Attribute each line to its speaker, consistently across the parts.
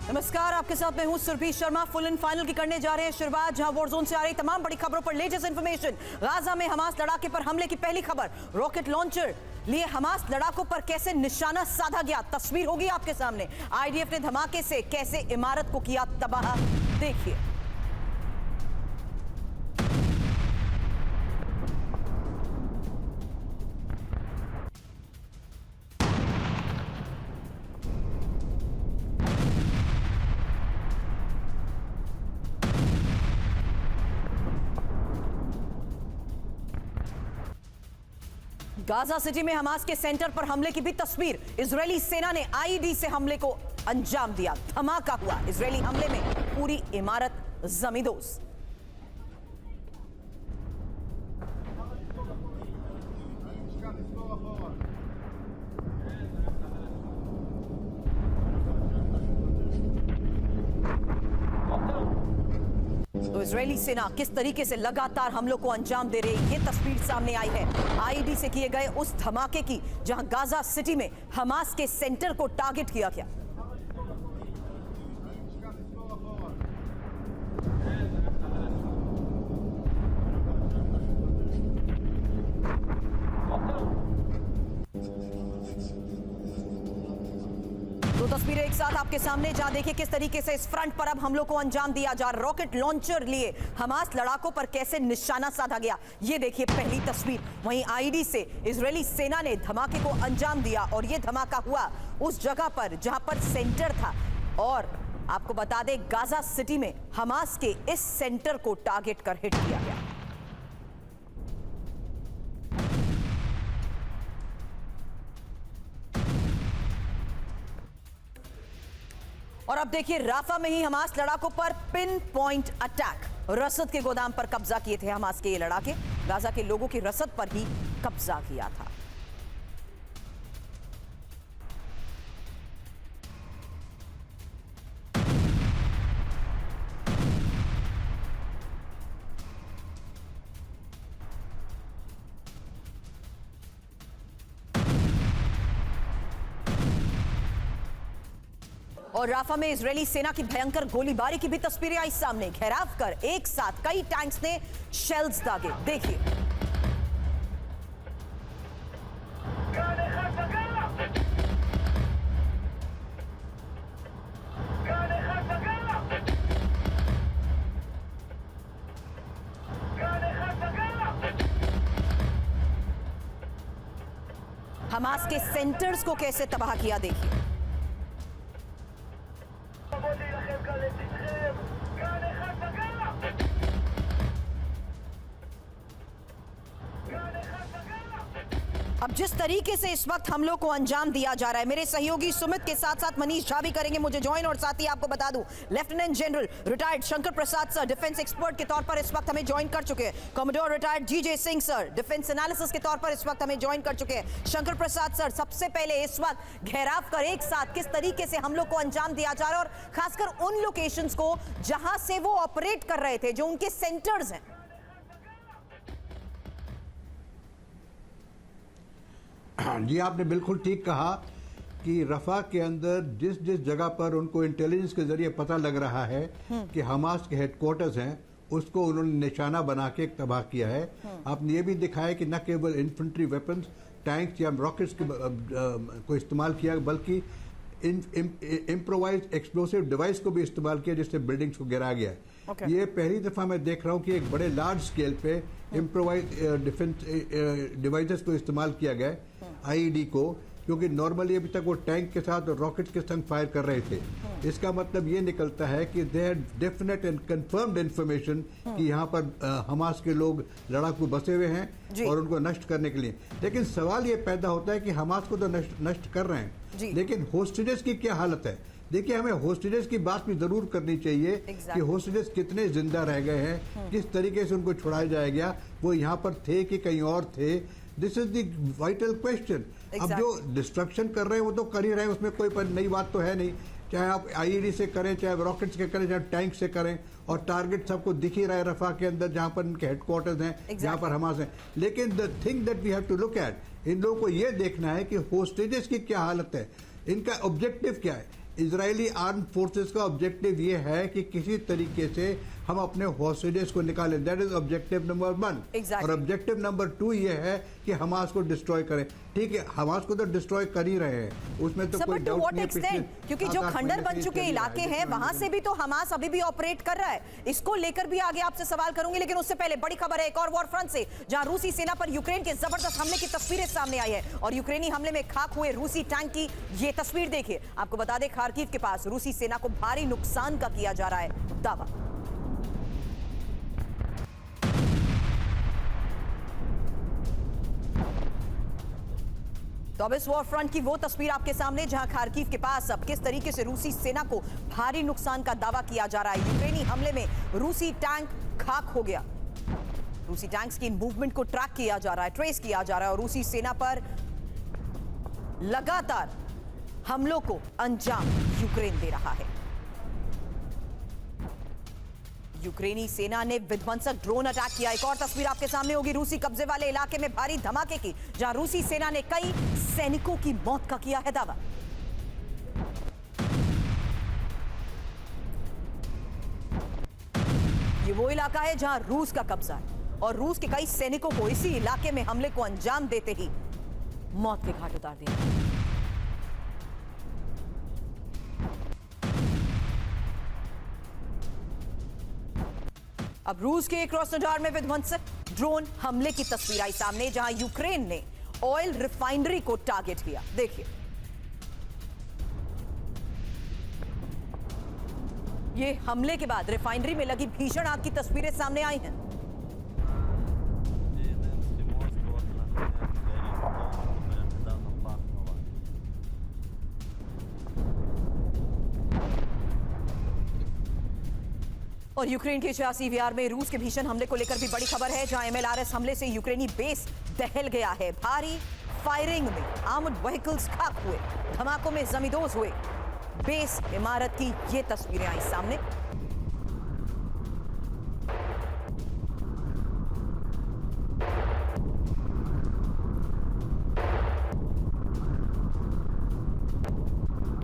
Speaker 1: नमस्कार, आपके साथ मैं हूं Surabhi Sharma. Full and final की करने जा रहे हैं शुरुआत, जहां वॉर जोन से आ रही तमाम बड़ी खबरों पर लेटेस्ट इंफॉर्मेशन। गाजा में हमास लड़ाके पर हमले की पहली खबर, रॉकेट लॉन्चर लिए हमास लड़ाकों पर कैसे निशाना साधा गया, तस्वीर होगी आपके सामने। आईडीएफ ने धमाके से कैसे इमारत को किया तबाह, देखिए। गाजा सिटी में हमास के सेंटर पर हमले की भी तस्वीर। इजरायली सेना ने आईईडी से हमले को अंजाम दिया, धमाका हुआ। इजरायली हमले में पूरी इमारत जमींदोज। तो इजरायली सेना किस तरीके से लगातार हमलों को अंजाम दे रही है, ये तस्वीर सामने आई है आईईडी से किए गए उस धमाके की, जहां गाजा सिटी में हमास के सेंटर को टारगेट किया गया। दो तस्वीरें एक साथ आपके सामने, जहां देखिए किस तरीके से इस फ्रंट पर अब हमलों को अंजाम दिया जा रहा। रॉकेट लॉन्चर लिए हमास लड़ाकों पर कैसे निशाना साधा गया, ये देखिए पहली तस्वीर। वहीं आईईडी से इजरायली सेना ने धमाके को अंजाम दिया, और ये धमाका हुआ उस जगह पर जहां पर सेंटर था। और आपको बता दें, गाजा सिटी में हमास के इस सेंटर को टारगेट कर हिट किया गया। और अब देखिए, राफा में ही हमास लड़ाकों पर पिन पॉइंट अटैक। रसद के गोदाम पर कब्जा किए थे हमास के ये लड़ाके, गाजा के लोगों की रसद पर ही कब्जा किया था। और राफा में इजरायली सेना की भयंकर गोलीबारी की भी तस्वीरें आई सामने। घेराव कर एक साथ कई टैंक्स ने शेल्स दागे, देखिए। हमास के सेंटर्स को कैसे तबाह किया, देखिए। अब जिस तरीके से इस वक्त हमलों को अंजाम दिया जा रहा है, मेरे सहयोगी सुमित के साथ साथ मनीष झा भी करेंगे मुझे ज्वाइन। और साथ ही आपको बता दूं, lieutenant general retired Shankar Prasad sir defence expert के तौर पर इस वक्त हमें ज्वाइन कर चुके हैं। कॉमोडोर रिटायर्ड जीजे सिंह सर डिफेंस एनालिसिस के तौर पर इस वक्त हमें ज्वाइन कर चुके हैं। शंकर प्रसाद सर, सबसे पहले इस वक्त घेराव कर एक साथ किस तरीके से हमलों को अंजाम दिया जा रहा है, और खासकर उन लोकेशंस को जहां से वो ऑपरेट कर रहे थे, जो उनके सेंटर्स हैं।
Speaker 2: जी, आपने बिल्कुल ठीक कहा कि रफा के अंदर जिस जिस जगह पर उनको इंटेलिजेंस के जरिए पता लग रहा है कि हमास के हेडक्वार्टर्स हैं, उसको उन्होंने निशाना बना के तबाह किया है। आपने ये भी दिखाया कि न केवल इन्फेंट्री वेपन्स, टैंक्स या रॉकेट्स को इस्तेमाल किया, बल्कि इम्प्रोवाइज एक्सप्लोसिव डिवाइस को भी इस्तेमाल किया, जिससे बिल्डिंग्स को गिराया गया है। ये पहली दफा मैं देख रहा हूँ कि एक बड़े लार्ज स्केल पे इम्प्रोवाइज डिफेंस डिवाइसेस को इस्तेमाल किया गया है, आईईडी को, क्योंकि नॉर्मली अभी तक वो टैंक के साथ और रॉकेट के संग फायर कर रहे थे। इसका मतलब ये निकलता है कि they had definite and confirmed information कि यहाँ पर हमास के लोग लड़ाकू बसे हुए हैं और उनको नष्ट करने के लिए। लेकिन सवाल ये पैदा होता है कि हमास को तो नष्ट कर रहे हैं, लेकिन होस्टेजेस की क्या हालत है। देखिए, हमें होस्टेजेस की बात भी जरूर करनी चाहिए कि होस्टेजेस कितने जिंदा रह गए हैं, किस तरीके से उनको छुड़ाया जाएगा, वो यहाँ पर थे कि कहीं और थे। This is the vital question. अब जो डिस्ट्रक्शन कर रहे हैं वो तो कर ही रहे हैं, उसमें कोई नई बात तो है नहीं। चाहे आप आईईडी से करें, चाहे रॉकेट्स के करें, चाहे टैंक से करें, और टारगेट सबको दिख ही रहा है रफा के अंदर, जहां पर इनके हेडक्वार्टर्स हैं, जहां पर हमास हैं। लेकिन the thing that we have to look at, इन लोगों को ये देखना है कि होस्टेजेस की क्या हालत है, इनका ऑब्जेक्टिव क्या है। इजरायली आर्म फोर्सेस का ऑब्जेक्टिव ये है कि किसी तरीके से हम अपने हॉस्टेजेस को निकालें। That is objective number 1।
Speaker 1: Exactly.
Speaker 2: और ऑब्जेक्टिव नंबर 2 ये है कि हमास को डिस्ट्रॉय करें। ठीक है, हमास को तो डिस्ट्रॉय कर ही रहे हैं, उसमें तो कोई डाउट नहीं है।
Speaker 1: क्योंकि जो खंडर बन चुके इलाके हैं वहां से भी तो हमास अभी भी ऑपरेट कर रहा है। इसको लेकर भी आगे आपसे सवाल करूंगी, लेकिन उससे पहले बड़ी खबर है एक और वॉर फ्रंट से, जहां रूसी सेना पर यूक्रेन के जबरदस्त हमले की तस्वीरें सामने आई है। और यूक्रेनी हमले में खाक हुए रूसी टैंक की ये तस्वीर देखिए। आपको बता दें, खार्किव के पास रूसी सेना को भारी नुकसान का किया जा रहा है दावा। तो अब इस वॉर फ्रंट की वो तस्वीर आपके सामने, जहां खार्किव के पास अब किस तरीके से रूसी सेना को भारी नुकसान का दावा किया जा रहा है। यूक्रेनी हमले में रूसी टैंक खाक हो गया। रूसी टैंक्स की मूवमेंट को ट्रैक किया जा रहा है, ट्रेस किया जा रहा है, और रूसी सेना पर लगातार हमलों को अंजाम यूक्रेन दे रहा है। यूक्रेनी सेना ने विध्वंसक ड्रोन अटैक किया। एक और तस्वीर आपके सामने होगी रूसी कब्जे वाले इलाके में भारी धमाके की, जहां रूसी सेना ने कई सैनिकों की मौत का किया है दावा। ये वो इलाका है जहां रूस का कब्जा है, और रूस के कई सैनिकों को इसी इलाके में हमले को अंजाम देते ही मौत के घाट उतार दिया। अब रूस के क्रोस्नोडार में विध्वंसक ड्रोन हमले की तस्वीर आई सामने, जहां यूक्रेन ने ऑयल रिफाइनरी को टारगेट किया। देखिए, ये हमले के बाद रिफाइनरी में लगी भीषण आग की तस्वीरें सामने आई हैं। और यूक्रेन के चासीवियार में रूस के भीषण हमले को लेकर भी बड़ी खबर है, जहां एमएलआरएस हमले से यूक्रेनी बेस दहल गया है। भारी फायरिंग में आर्मर्ड व्हीकल्स खाक हुए, धमाकों में जमींदोज हुए बेस इमारत की ये तस्वीरें आई सामने।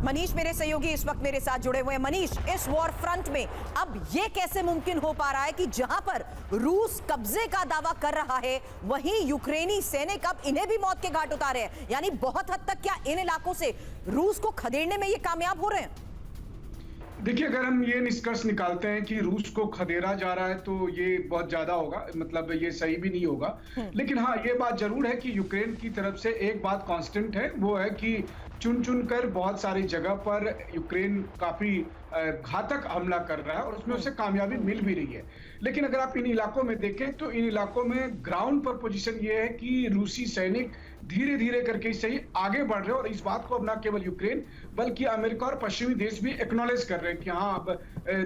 Speaker 1: मनीष मेरे सहयोगी इस वक्त मेरे साथ जुड़े हुए हैं। मनीष, इस वॉर फ्रंट में अब ये कैसे मुमकिन हो पा रहा है कि जहां पर रूस कब्जे का दावा कर रहा है, वहीं यूक्रेनी सैनिक अब इन्हें भी मौत के घाट उतारे हैं? यानी बहुत हद तक क्या इन इलाकों से रूस को खदेड़ने में ये कामयाब हो रहे हैं?
Speaker 3: देखिए, अगर हम ये निष्कर्ष निकालते हैं कि रूस को खदेड़ा जा रहा है तो ये बहुत ज्यादा होगा, मतलब ये सही भी नहीं होगा। लेकिन हाँ, ये बात जरूर है कि यूक्रेन की तरफ से एक बात कांस्टेंट है, वो है कि चुन कर बहुत सारी जगह पर यूक्रेन काफी घातक हमला कर रहा है और उसमें उसे कामयाबी मिल भी रही है। लेकिन अगर आप इन इलाकों में देखें तो इन इलाकों में ग्राउंड पर पोजीशन ये है कि रूसी सैनिक धीरे धीरे करके सही आगे बढ़ रहे हैं, और इस बात को अब न केवल यूक्रेन बल्कि अमेरिका और पश्चिमी देश भी एक्नॉलेज कर रहे हैं कि हाँ, अब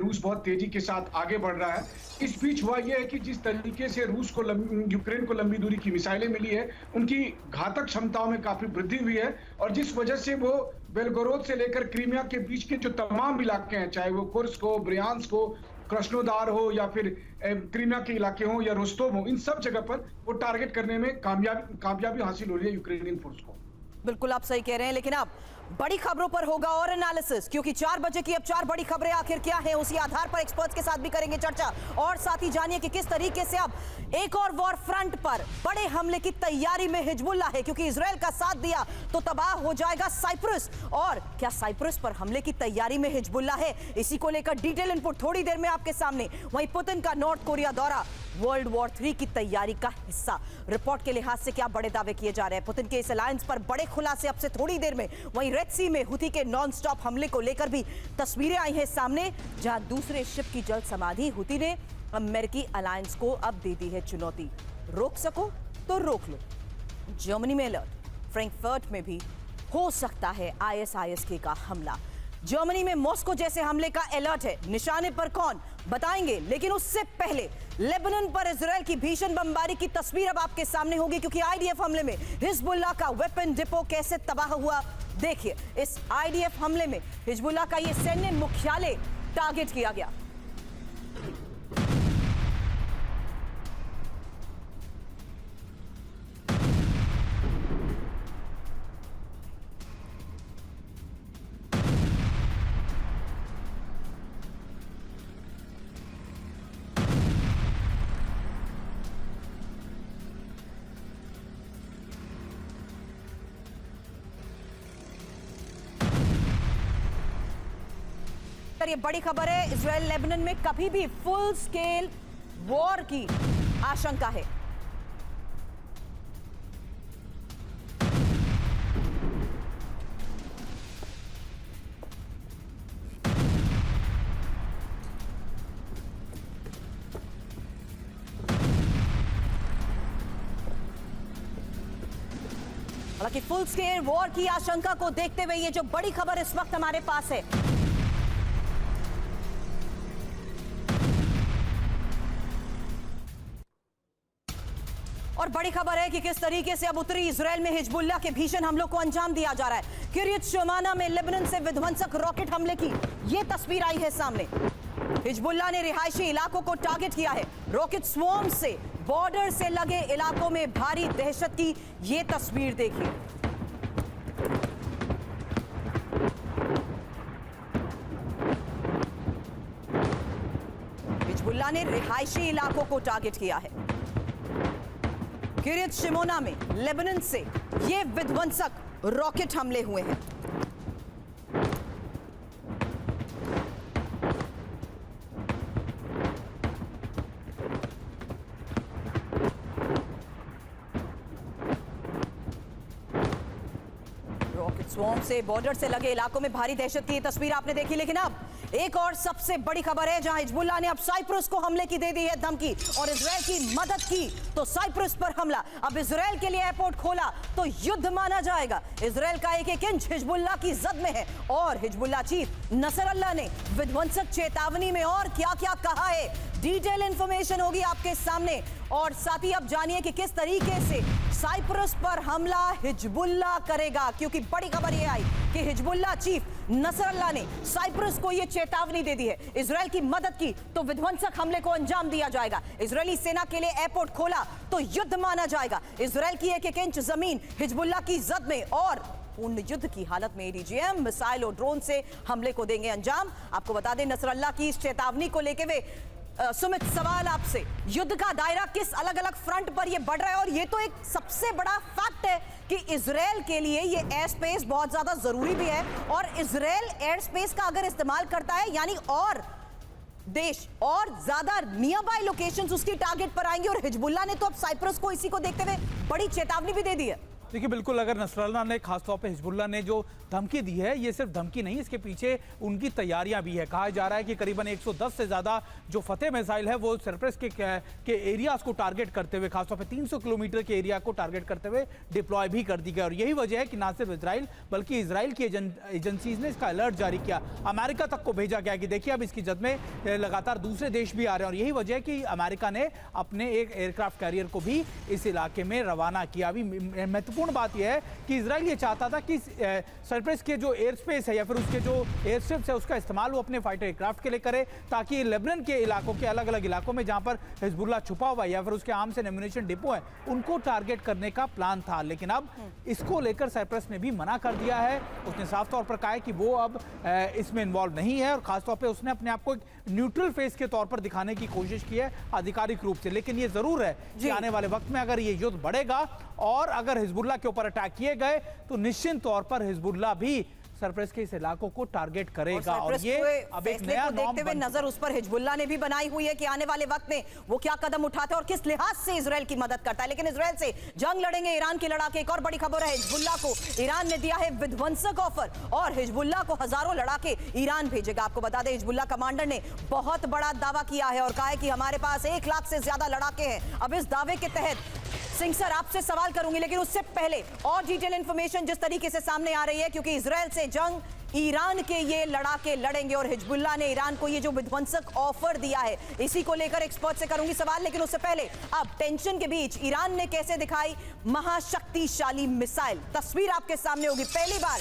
Speaker 3: रूस बहुत तेजी के साथ आगे बढ़ रहा है। इस बीच हुआ यह है कि जिस तरीके से रूस को यूक्रेन को लंबी दूरी की मिसाइलें मिली है, उनकी घातक क्षमताओं में काफी वृद्धि हुई है, और जिस वजह से वो बेलगोरोद से लेकर क्रीमिया के बीच के जो तमाम इलाके हैं, चाहे वो कुर्स्क हो, ब्रियांस्क हो, कृष्णोदार हो या फिर क्रीमिया के इलाके हो या रोस्तोव हो, इन सब जगह पर वो टारगेट करने में कामयाबी हासिल हो रही है यूक्रेनियन फोर्स को।
Speaker 1: बिल्कुल आप सही कह रहे हैं, लेकिन अब बड़ी खबरों पर होगा और एनालिसिस, क्योंकि 4 बजे की अब 4 बड़ी खबरें आखिर क्या है, उसी आधार पर एक्सपर्ट्स के साथ भी करेंगे चर्चा। और साथ ही जानिए कि किस तरीके से अब एक और वॉर फ्रंट पर बड़े हमले की तैयारी में हिजबुल्लाह है, क्योंकि इजराइल का साथ दिया तो तबाह हो जाएगा साइप्रस। और क्या साइप्रस पर हमले की तैयारी में हिजबुल्लाह है? इसी को लेकर डिटेल इनपुट थोड़ी देर में आपके सामने। वहीं पुतिन का नॉर्थ कोरिया दौरा वर्ल्ड वॉर 3 की तैयारी का हिस्सा, रिपोर्ट के लिहाज से क्या बड़े दावे किए जा रहे हैं पुतिन के इस अलायंस पर? बड़े खुलासे अब से थोड़ी देर में। वहीं रेड सी में हुती के नॉन स्टॉप हमले को लेकर भी तस्वीरें आई हैं सामने, जहां दूसरे शिप की जल समाधि हुती ने अमेरिकी अलायंस को अब दे दी है चुनौती। रोक सको तो रोक लो। जर्मनी में अलर्ट, फ्रैंकफर्ट में भी हो सकता है ISIS का हमला। जर्मनी में मॉस्को जैसे हमले का अलर्ट है, निशाने पर कौन बताएंगे, लेकिन उससे पहले लेबनान पर इजराइल की भीषण बमबारी की तस्वीर अब आपके सामने होगी, क्योंकि IDF हमले में हिजबुल्लाह का वेपन डिपो कैसे तबाह हुआ। देखिए, इस IDF हमले में हिजबुल्लाह का यह सैन्य मुख्यालय टारगेट किया गया। लेकर ये बड़ी खबर है, इजराइल लेबनान में कभी भी फुल स्केल वॉर की आशंका है। हालांकि फुल स्केल वॉर की आशंका को देखते हुए ये जो बड़ी खबर इस वक्त हमारे पास है, और बड़ी खबर है कि किस तरीके से अब उत्तरी इजराइल में हिजबुल्लाह के भीषण हमलों को अंजाम दिया जा रहा है। किरियत शमाना में लेबनान से विध्वंसक रॉकेट हमले की ये तस्वीर आई है सामने। हिजबुल्लाह ने रिहायशी इलाकों को टारगेट किया है। रॉकेट स्वॉर्म से बॉर्डर से लगे इलाकों में भारी दहशत की ये तस्वीर देखिए। हिजबुल्लाह ने रिहायशी इलाकों को टारगेट किया है। किरियत शिमोना में लेबनान से ये विध्वंसक रॉकेट हमले हुए हैं। रॉकेट स्वॉर्म से बॉर्डर से लगे इलाकों में भारी दहशत की ये तस्वीर आपने देखी। लेकिन अब एक और सबसे बड़ी खबर है, जहां हिजबुल्लाह ने अब साइप्रस को हमले की दे दी है धमकी और इजराइल की मदद की तो साइप्रस पर हमला। अब इजराइल के लिए एयरपोर्ट खोला तो युद्ध माना जाएगा। इजराइल का एक इंच हिजबुल्लाह की जद में है और हिजबुल्लाह चीफ नसरल्लाह ने विध्वंसक चेतावनी में और क्या क्या कहा है, डिटेल इंफॉर्मेशन होगी आपके सामने। और साथ ही अब जानिए कि किस तरीके से साइप्रस पर हमला हिजबुल्लाह करेगा, क्योंकि बड़ी खबर यह आई कि हिजबुल्लाह चीफ नसरल्लाह ने साइप्रस को यह चेतावनी दे दी है, इजराइल की मदद की तो विध्वंसक हमले को अंजाम दिया जाएगा। इजरायली सेना के लिए एयरपोर्ट खोला तो युद्ध माना जाएगा। इजराइल की एक इंच जमीन हिजबुल्लाह की जद में और पूर्ण युद्ध की हालत में एडीजीएम मिसाइल और ड्रोन से हमले को देंगे अंजाम। आपको बता दें नसरल्लाह की इस चेतावनी को लेकर वे सुमित, सवाल आपसे, युद्ध का दायरा किस अलग अलग फ्रंट पर यह बढ़ रहा है? और यह तो एक सबसे बड़ा फैक्ट है कि इजराइल के लिए ये एयर स्पेस बहुत ज्यादा जरूरी भी है और इजराइल एयर स्पेस का अगर इस्तेमाल करता है यानी और देश और ज्यादा नियर बाय लोकेशंस उसकी टारगेट पर आएंगे। और हिजबुल्लाह ने तो अब साइप्रस को इसी को देखते हुए बड़ी चेतावनी भी दे दी है।
Speaker 4: देखिए बिल्कुल, अगर नसरल्लाह ने खासतौर पे हिजबुल्लाह ने जो धमकी दी है, ये सिर्फ धमकी नहीं, इसके पीछे उनकी तैयारियां भी है। कहा जा रहा है कि करीबन 110 से ज़्यादा जो फतेह मिसाइल है वो साइप्रस के एरियाज को टारगेट करते हुए, खासतौर पे 300 किलोमीटर के एरिया को टारगेट करते हुए डिप्लॉय भी कर दी गई। और यही वजह है कि ना सिर्फ इजराइल बल्कि इजराइल की एजेंसीज ने इसका अलर्ट जारी किया, अमेरिका तक को भेजा गया कि देखिए अब इसकी जद में लगातार दूसरे देश भी आ रहे हैं। और यही वजह है कि अमेरिका ने अपने एक एयरक्राफ्ट कैरियर को भी इस इलाके में रवाना किया। अभी महत्वपूर्ण बात यह है कि इजराइल ये चाहता था कि साइप्रस के जो एयर स्पेस है या फिर उसके जो एयर स्ट्रिप्स है उसका इस्तेमाल वो अपने फाइटर एयरक्राफ्ट के लिए करे, ताकि लेबनान के इलाकों के अलग अलग इलाकों में जहां पर हिजबुल्लाह छुपा हुआ है या फिर उसके आर्म्स एंड एम्युनिशन डिपो है उनको टारगेट करने का प्लान था। लेकिन अब इसको लेकर साइप्रस ने भी मना कर दिया है। उसने साफ तौर पर कहा है कि वो अब इसमें इन्वॉल्व नहीं है और खासतौर पर उसने अपने आप को एक न्यूट्रल फेस के तौर पर दिखाने की कोशिश की है आधिकारिक रूप से। लेकिन ये जरूर है कि आने वाले वक्त में अगर ये युद्ध बढ़ेगा और अगर हिजबुल्लाह के ऊपर अटैक किए गए तो निश्चित तौर पर हिजबुल्लाह भी साइप्रस के इस इलाकों को टारगेट करेगा। और ये अब एक नया
Speaker 1: देखते हुए नजर उस पर हिजबुल्लाह ने भी बनाई हुई है कि आने वाले वक्त में वो क्या कदम उठाते हैं और किस लिहाज से इजराइल की मदद करता है। लेकिन इजराइल से जंग लड़ेंगे ईरान के लड़ाके। एक और बड़ी खबर है, हिजबुल्लाह को ईरान ने दिया है विध्वंसक ऑफर और हिजबुल्लाह को हजारों लड़ाके ईरान भेजेगा। आपको बता दें हिजबुल्लाह कमांडर ने बहुत बड़ा दावा किया है और कहा है कि हमारे पास 1 लाख से ज्यादा लड़ाके हैं। अब इस दावे के तहत सिंह सर आपसे सवाल करूंगी, लेकिन उससे पहले और डिटेल इंफॉर्मेशन जिस तरीके से सामने आ रही है, क्योंकि इजराइल से जंग ईरान के ये लड़ाके लड़ेंगे और हिजबुल्लाह ने ईरान को ये जो विध्वंसक ऑफर दिया है इसी को लेकर एक्सपर्ट से करूंगी सवाल। लेकिन उससे पहले अब टेंशन के बीच ईरान ने कैसे दिखाई महाशक्तिशाली मिसाइल, तस्वीर आपके सामने होगी। पहली बार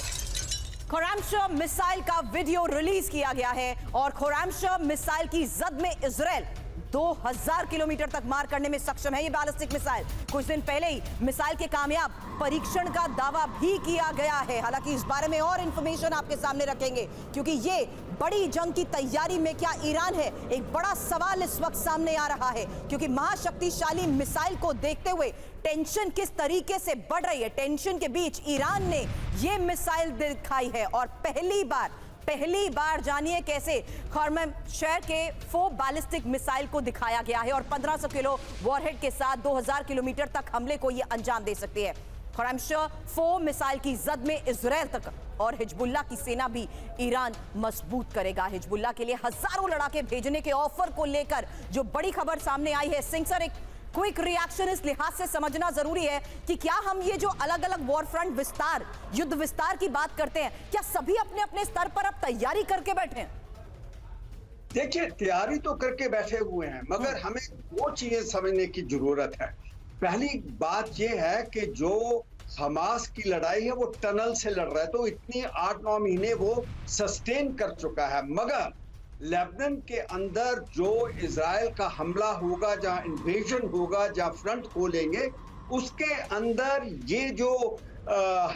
Speaker 1: खुरामशह मिसाइल का वीडियो रिलीज किया गया है और खुरामशह मिसाइल की जद में इजराइल 2000 किलोमीटर तक मार करने में सक्षम है। ये बैलिस्टिक मिसाइल कुछ दिन पहले ही मिसाइल के कामयाब परीक्षण का दावा भी किया गया है। हालांकि इस बारे में और इंफॉर्मेशन आपके सामने रखेंगे, क्योंकि ये बड़ी जंग की तैयारी में क्या ईरान है, एक बड़ा सवाल इस वक्त सामने आ रहा है। क्योंकि महाशक्तिशाली मिसाइल को देखते हुए टेंशन किस तरीके से बढ़ रही है, टेंशन के बीच ईरान ने ये मिसाइल दिखाई है और पहली बार पहली बार जानिए कैसे खरमशहर के 4 बैलिस्टिक मिसाइल को दिखाया गया है और 1500 किलो वॉरहेड के साथ 2000 किलोमीटर तक हमले को यह अंजाम दे सकती है। खरमशहर 4 मिसाइल की जद में इजराइल तक और हिजबुल्लाह की सेना भी ईरान मजबूत करेगा। हिजबुल्लाह के लिए हजारों लड़ाके भेजने के ऑफर को लेकर जो बड़ी खबर सामने आई है, सिंह सर एक क्विक रिएक्शन इस लिहाज से समझना जरूरी है कि क्या हम ये जो अलग अलग वॉर फ्रंट विस्तार, युद्ध विस्तार की बात करते हैं, क्या सभी अपने अपने स्तर पर अब तैयारी करके बैठे हैं?
Speaker 5: देखिए, तैयारी तो करके बैठे हुए हैं, मगर हमें 2 चीजें समझने की जरूरत है। पहली बात यह है कि जो हमास की लड़ाई है वो टनल से लड़ रहा है, तो इतनी 8-9 महीने वो सस्टेन कर चुका है। मगर लेबनान के अंदर जो इजराइल का हमला होगा, जहां इन्वेजन होगा, जहां फ्रंट खोलेंगे, उसके अंदर ये जो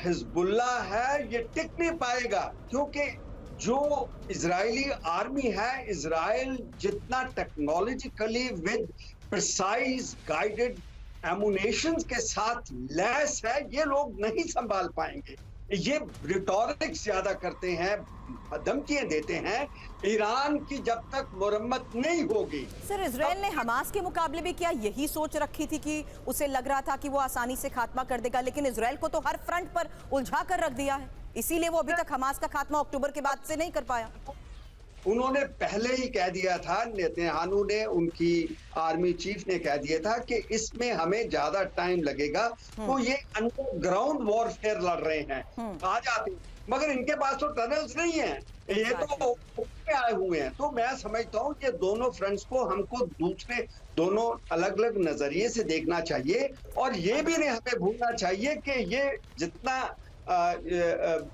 Speaker 5: हिजबुल्लाह है ये टिक नहीं पाएगा, क्योंकि जो इजरायली आर्मी है, इजराइल जितना टेक्नोलॉजिकली विद प्रिसाइज गाइडेड एमुनेशंस के साथ लैस है, ये लोग नहीं संभाल पाएंगे। ये रिटोरिक्स ज्यादा करते हैं, धमकियां देते हैं। ईरान की जब तक मुरम्मत नहीं होगी।
Speaker 1: सर, इजराइल ने हमास के मुकाबले भी क्या यही सोच रखी थी कि उसे लग रहा था कि वो आसानी से खात्मा कर देगा, लेकिन इजराइल को तो हर फ्रंट पर उलझा कर रख दिया है, इसीलिए वो अभी तक हमास का खात्मा अक्टूबर के बाद से नहीं कर पाया।
Speaker 5: उन्होंने पहले ही कह दिया था, नेतन्याहू ने, उनकी आर्मी चीफ ने कह दिया था कि इसमें हमें ज्यादा टाइम लगेगा, तो ये अंडरग्राउंड वॉरफेयर लड़ रहे हैं, आ जाते, मगर इनके पास तो टनल्स नहीं है, ये तो आए हुए हैं। तो मैं समझता हूँ कि दोनों फ्रंट्स को हमको दूसरे दोनों अलग अलग नजरिए से देखना चाहिए, और ये भी नहीं हमें भूलना चाहिए कि ये जितना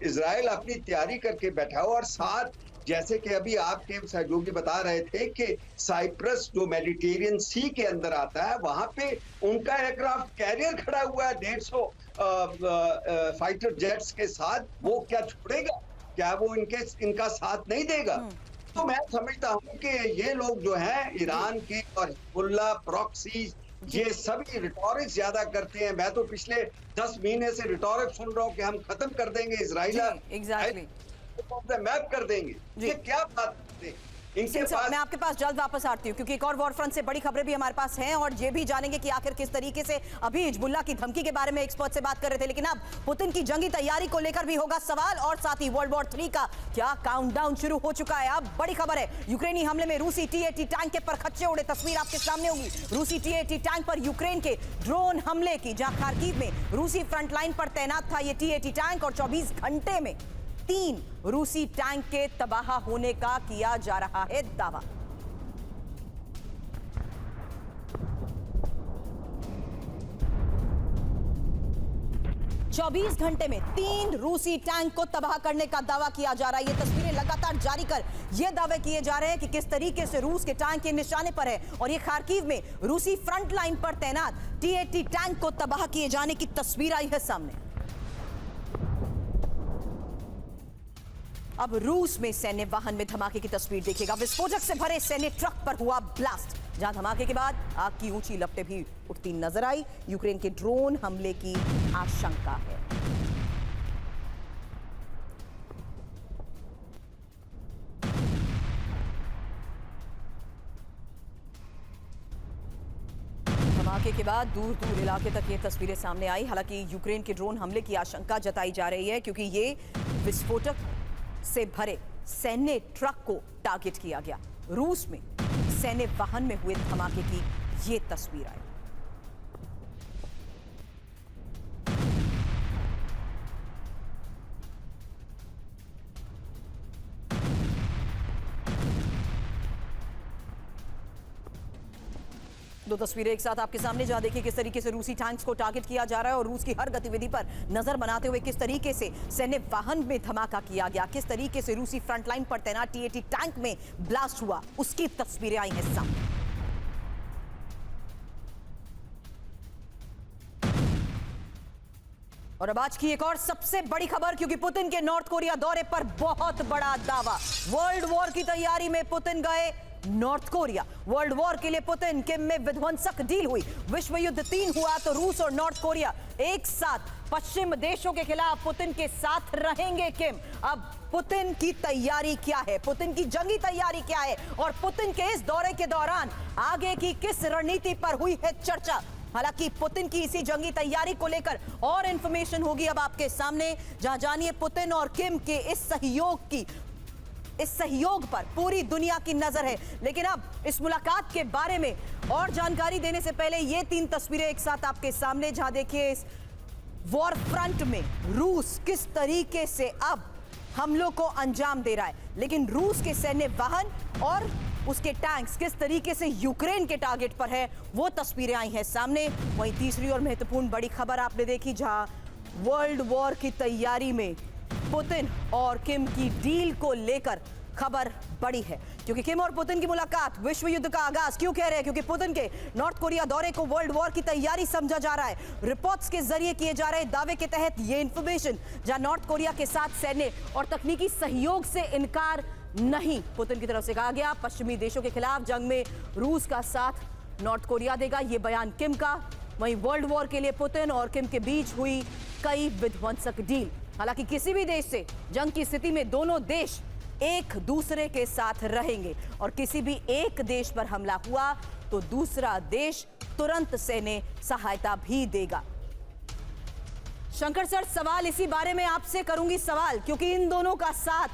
Speaker 5: इजराइल अपनी तैयारी करके बैठा हो, और साथ जैसे कि अभी आपके सहयोगी बता रहे थे कि साइप्रस जो मेडिटेरियन सी के अंदर आता है, वहां पे उनका एयरक्राफ्ट कैरियर खड़ा हुआ है 150 फाइटर जेट्स के साथ, वो क्या छोड़ेगा? क्या वो इनका साथ नहीं देगा? तो मैं समझता हूँ कि ये लोग जो हैं ईरान की और हिजबुल्लाह प्रॉक्सी, ये सभी रिटोरिक्स ज्यादा करते हैं। मैं तो पिछले 10 महीने से रिटोरिक्स सुन रहा हूँ कि हम खत्म कर देंगे इजराइल, मैप कर देंगे। ये क्या बात है? इनके पास,
Speaker 1: मैं आपके पास जल्द वापस आती हूँ, क्योंकि एक और वॉर फ्रंट से बड़ी खबरें भी हमारे पास हैं, और ये भी जानेंगे कि आखिर किस तरीके से अभी हिजबुल्लाह की धमकी के बारे में एक्सपर्ट से बात कर रहे थे, लेकिन अब पुतिन की जंगी तैयारी को लेकर भी होगा सवाल, और साथ ही वर्ल्ड वॉर 3 का क्या काउंटडाउन शुरू हो चुका है। अब बड़ी खबर है, यूक्रेनी हमले में रूसी T-80 टैंक के परखच्चे उड़े। तस्वीर आपके सामने होगी रूसी T-80 टैंक पर यूक्रेन के ड्रोन हमले की, जहां खार्किव में रूसी फ्रंटलाइन पर तैनात था ये T-80 टैंक, और 24 घंटे में 3 रूसी टैंक के तबाह होने का किया जा रहा है दावा। चौबीस घंटे में 3 रूसी टैंक को तबाह करने का दावा किया जा रहा है। ये तस्वीरें लगातार जारी कर ये दावे किए जा रहे हैं कि किस तरीके से रूस के टैंक के निशाने पर है, और ये खार्किव में रूसी फ्रंट लाइन पर तैनात T-80 टैंक को तबाह किए जाने की तस्वीर आई है सामने। अब रूस में सैन्य वाहन में धमाके की तस्वीर देखिएगा। विस्फोटक से भरे सैन्य ट्रक पर हुआ ब्लास्ट, जहां धमाके के बाद आग की ऊंची लपटें भी उठती नजर आई। यूक्रेन के ड्रोन हमले की आशंका है। धमाके के बाद दूर दूर इलाके तक ये तस्वीरें सामने आई। हालांकि यूक्रेन के ड्रोन हमले की आशंका जताई जा रही है, क्योंकि ये विस्फोटक से भरे सैन्य ट्रक को टारगेट किया गया। रूस में सैन्य वाहन में हुए धमाके की ये तस्वीर आई। दो तस्वीरें एक साथ आपके सामने, जहां देखिए किस तरीके से रूसी टैंक्स को टारगेट किया जा रहा है, और रूस की हर गतिविधि पर नजर बनाते हुए किस तरीके से सैन्य वाहन में धमाका किया गया, किस तरीके से रूसी फ्रंटलाइन पर तैनात T-80 टैंक में ब्लास्ट हुआ, उसकी तस्वीरें आई हैं सामने। और अब आज की एक और सबसे बड़ी खबर, क्योंकि पुतिन के नॉर्थ कोरिया दौरे पर बहुत बड़ा दावा। वर्ल्ड वॉर की तैयारी में पुतिन गए नॉर्थ कोरिया। वर्ल्ड वॉर के लिए पुतिन किम में विध्वंसक डील हुई। विश्व युद्ध 3 हुआ तो रूस और नॉर्थ कोरिया एक साथ पश्चिम देशों के खिलाफ पुतिन के साथ रहेंगे किम। अब पुतिन की तैयारी क्या है, पुतिन की जंगी तैयारी क्या है और पुतिन के इस दौरे के दौरान आगे की किस रणनीति पर हुई है चर्चा। हालांकि पुतिन की इसी जंगी तैयारी को लेकर और इंफॉर्मेशन होगी अब आपके सामने, जहां जानिए पुतिन और किम के इस सहयोग पर पूरी दुनिया की नजर है। लेकिन अब इस मुलाकात के बारे में और जानकारी देने से पहले ये 3 तस्वीरें एक साथ आपके सामने, जहां देखिए इस वॉर फ्रंट में रूस किस तरीके से अब हमलों को अंजाम दे रहा है, लेकिन रूस के सैन्य वाहन और उसके टैंक्स किस तरीके से यूक्रेन के टारगेट पर है, वो तस्वीरें आई हैं सामने। वहीं तीसरी और महत्वपूर्ण बड़ी खबर आपने देखी, जहां वर्ल्ड वॉर की तैयारी में पुतिन और किम की डील को लेकर खबर बड़ी है, क्योंकि किम और पुतिन की मुलाकात विश्व युद्ध का आगाज। क्यों कह रहे हैं? क्योंकि पुतिन के नॉर्थ कोरिया दौरे को वर्ल्ड वॉर की तैयारी समझा जा रहा है। रिपोर्ट्स के जरिए किए जा रहे दावे के तहत ये इंफॉर्मेशन, जहां नॉर्थ कोरिया के साथ सैन्य और तकनीकी सहयोग से इनकार नहीं पुतिन की तरफ से कहा गया। पश्चिमी देशों के खिलाफ जंग में रूस का साथ नॉर्थ कोरिया देगा, ये बयान किम का। वहीं वर्ल्ड वॉर के लिए पुतिन और किम के बीच हुई कई विध्वंसक डील। हालांकि किसी भी देश से जंग की स्थिति में दोनों देश एक दूसरे के साथ रहेंगे और किसी भी एक देश पर हमला हुआ तो दूसरा देश तुरंत सैन्य सहायता भी देगा। शंकर सर, सवाल इसी बारे में आपसे करूंगी सवाल, क्योंकि इन दोनों का साथ